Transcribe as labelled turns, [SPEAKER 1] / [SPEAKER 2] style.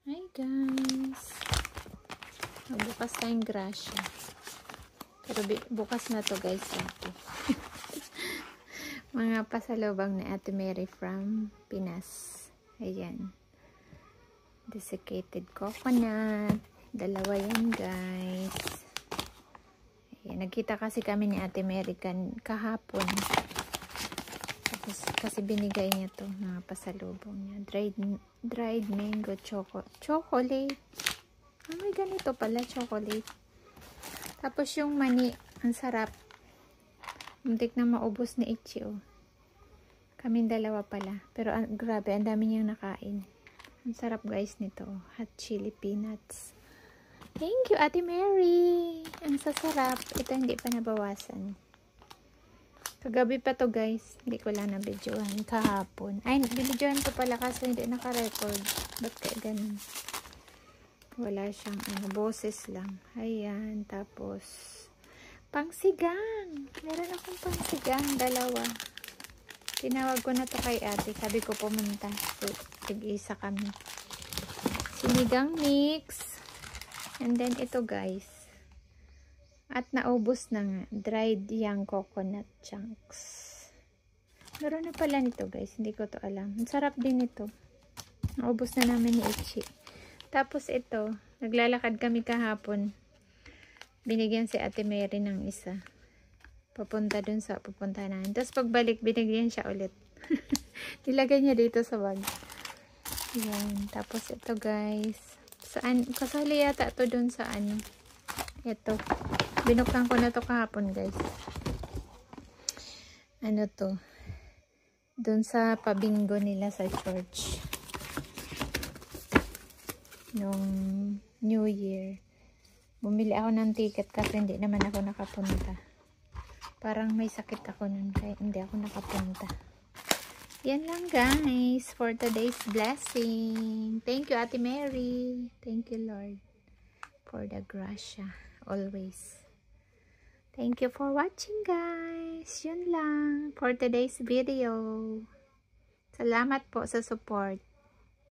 [SPEAKER 1] Hi guys! Magbukas tayong grasya. Pero bukas na to guys. Mga pasalubong ni Ate Mary from Pinas. Ayan. Desiccated coconut. Dalawa yan guys. Ayan. Nagkita kasi kami ni Ate Mary kahapon. Kasi binigay niya to mga pasalubong niya. Dried mango chocolate. Oh, may ganito pala, chocolate. Tapos yung mani, ang sarap. Muntik na maubos ni Ichi, oh. Kaming dalawa pala. Pero grabe, ang dami niyang nakain. Ang sarap guys nito. Hot chili peanuts. Thank you, Ate Mary. Ang sasarap. Ito hindi pa nabawasan. Kagabi pa to guys. Hindi ko lang na-videohan. Kahapon. Ay, na-videohan ko pala kasi hindi naka-record. Ba't kaya ganun? Wala siyang boses lang. Ayan. Tapos, pangsigang. Meron akong pangsigang. Dalawa. Tinawag ko na to kay ate. Sabi ko pumunta. So, tig-isa kami. Sinigang mix. And then ito guys. At naubos na nga. Dried young coconut chunks. Meron na pala nito guys. Hindi ko to alam. Ang sarap din ito. Naubos na namin ni Ichi. Tapos ito. Naglalakad kami kahapon. Binigyan si Ate Mary ng isa. Papunta dun sa pupunta namin. Tapos pagbalik, binigyan siya ulit. Nilagay niya dito sa bag. Yan. Tapos ito guys. Saan? Kasali yata to dun sa ano. Ito. Binuksan ko na to kahapon guys. Ano to? Dun sa pabingo nila sa church. Nung New Year. Bumili ako ng ticket kasi hindi naman ako nakapunta. Parang may sakit ako nun kaya hindi ako nakapunta. Yan lang guys for today's blessing. Thank you Ate Mary. Thank you Lord for the grasya always. Thank you for watching guys. Yun lang for today's video. Salamat po sa support.